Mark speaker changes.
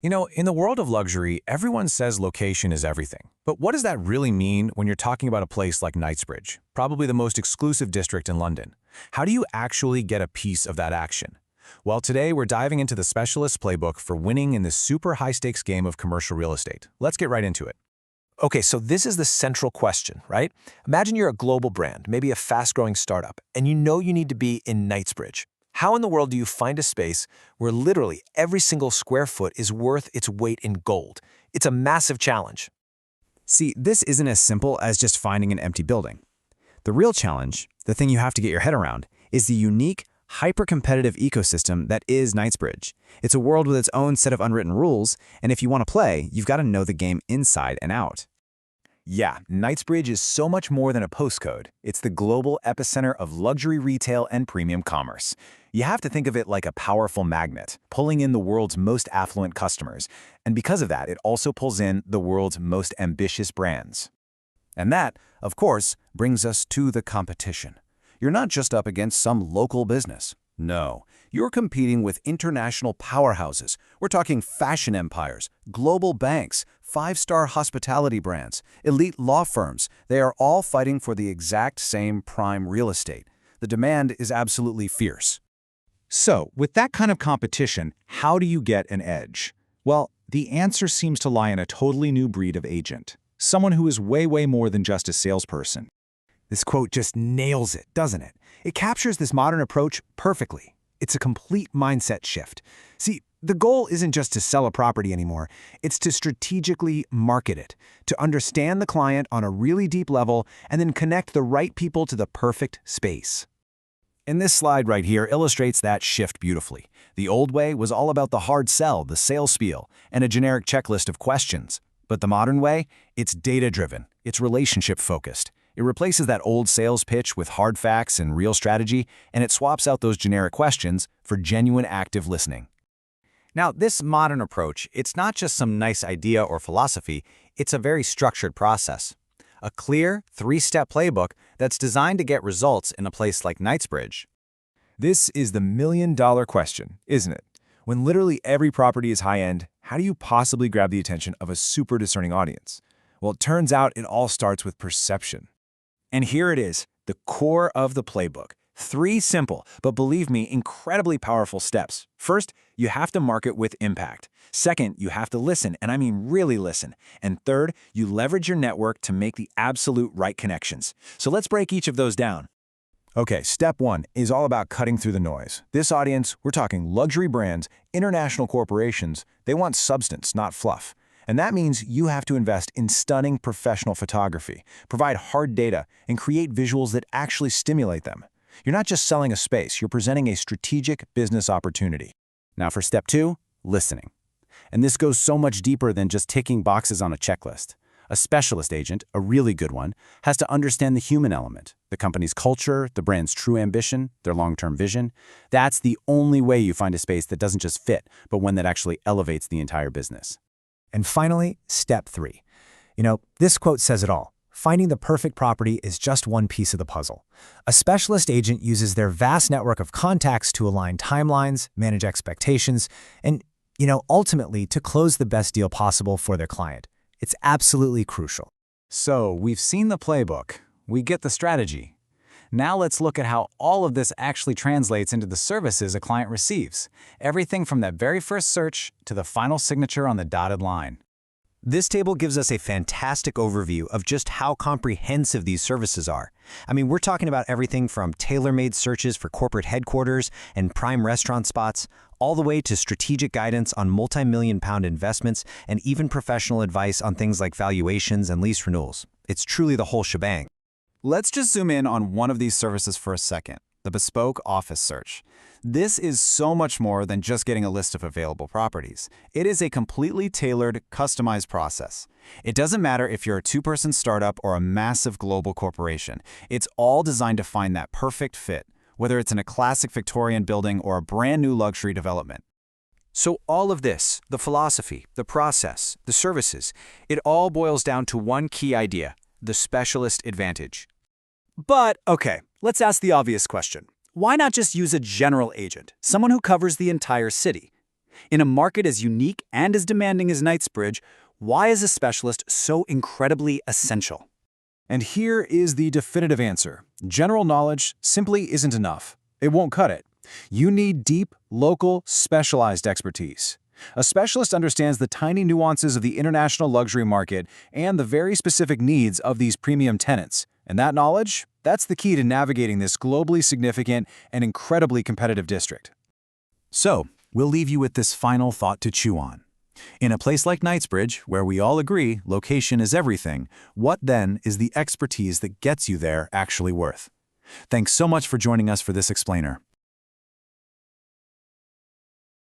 Speaker 1: In the world of luxury, everyone says location is everything. But what does that really mean when you're talking about a place like Knightsbridge, probably the most exclusive district in London? How do you actually get a piece of that action? Well, today we're diving into the specialist playbook for winning in this super high-stakes game of commercial real estate. Let's get right into it.
Speaker 2: Okay, so this is the central question, right? Imagine you're a global brand, maybe a fast-growing startup, and you know you need to be in Knightsbridge. How in the world do you find a space where literally every single square foot is worth its weight in gold? It's a massive challenge.
Speaker 3: See, this isn't as simple as just finding an empty building. The real challenge, the thing you have to get your head around, is the unique, hyper-competitive ecosystem that is Knightsbridge. It's a world with its own set of unwritten rules, and if you want to play, you've got to know the game inside and out.
Speaker 4: Yeah, Knightsbridge is so much more than a postcode. It's the global epicenter of luxury retail and premium commerce. You have to think of it like a powerful magnet, pulling in the world's most affluent customers. And because of that, it also pulls in the world's most ambitious brands. And that, of course, brings us to the competition. You're not just up against some local business. No, you're competing with international powerhouses. We're talking fashion empires, global banks, five-star hospitality brands, elite law firms. They are all fighting for the exact same prime real estate. The demand is absolutely fierce.
Speaker 5: So, with that kind of competition, how do you get an edge? Well, the answer seems to lie in a totally new breed of agent. Someone who is way more than just a salesperson.
Speaker 3: This quote just nails it, doesn't it? It captures this modern approach perfectly. It's a complete mindset shift. See, the goal isn't just to sell a property anymore. It's to strategically market it, to understand the client on a really deep level, and then connect the right people to the perfect space.
Speaker 4: And this slide right here illustrates that shift beautifully. The old way was all about the hard sell, the sales spiel, and a generic checklist of questions. But the modern way, it's data-driven, it's relationship-focused. It replaces that old sales pitch with hard facts and real strategy, and it swaps out those generic questions for genuine active listening.
Speaker 6: Now, this modern approach, it's not just some nice idea or philosophy, it's a very structured process. A clear, three-step playbook that's designed to get results in a place like Knightsbridge.
Speaker 1: This is the million-dollar question, isn't it? When literally every property is high-end, how do you possibly grab the attention of a super discerning audience? Well, it turns out it all starts with perception.
Speaker 4: And here it is, the core of the playbook. 3 simple, but believe me, incredibly powerful steps. First, you have to market with impact. Second, you have to listen, and I mean really listen. And third, you leverage your network to make the absolute right connections. So let's break each of those down.
Speaker 1: Okay, step 1 is all about cutting through the noise. This audience, we're talking luxury brands, international corporations, they want substance, not fluff. And that means you have to invest in stunning professional photography, provide hard data, and create visuals that actually stimulate them. You're not just selling a space, you're presenting a strategic business opportunity. Now for step 2, listening. And this goes so much deeper than just ticking boxes on a checklist. A specialist agent, a really good one, has to understand the human element, the company's culture, the brand's true ambition, their long-term vision. That's the only way you find a space that doesn't just fit, but one that actually elevates the entire business.
Speaker 3: And finally, step 3. This quote says it all. Finding the perfect property is just one piece of the puzzle. A specialist agent uses their vast network of contacts to align timelines, manage expectations, and, ultimately to close the best deal possible for their client. It's absolutely crucial.
Speaker 1: So we've seen the playbook, we get the strategy. Now let's look at how all of this actually translates into the services a client receives. Everything from that very first search to the final signature on the dotted line.
Speaker 6: This table gives us a fantastic overview of just how comprehensive these services are. I mean, we're talking about everything from tailor-made searches for corporate headquarters and prime restaurant spots, all the way to strategic guidance on multi-million-pound investments and even professional advice on things like valuations and lease renewals. It's truly the whole shebang.
Speaker 1: Let's just zoom in on one of these services for a second, the bespoke office search. This is so much more than just getting a list of available properties. It is a completely tailored, customized process. It doesn't matter if you're a 2-person startup or a massive global corporation. It's all designed to find that perfect fit, whether it's in a classic Victorian building or a brand new luxury development.
Speaker 2: So all of this, the philosophy, the process, the services, it all boils down to one key idea: the specialist advantage. But, okay, let's ask the obvious question. Why not just use a general agent, someone who covers the entire city?
Speaker 7: In a market as unique and as demanding as Knightsbridge, why is a specialist so incredibly essential?
Speaker 1: And here is the definitive answer. General knowledge simply isn't enough. It won't cut it. You need deep, local, specialized expertise. A specialist understands the tiny nuances of the international luxury market and the very specific needs of these premium tenants. And that knowledge, that's the key to navigating this globally significant and incredibly competitive district.
Speaker 4: So, we'll leave you with this final thought to chew on. In a place like Knightsbridge, where we all agree location is everything, what then is the expertise that gets you there actually worth? Thanks so much for joining us for this explainer.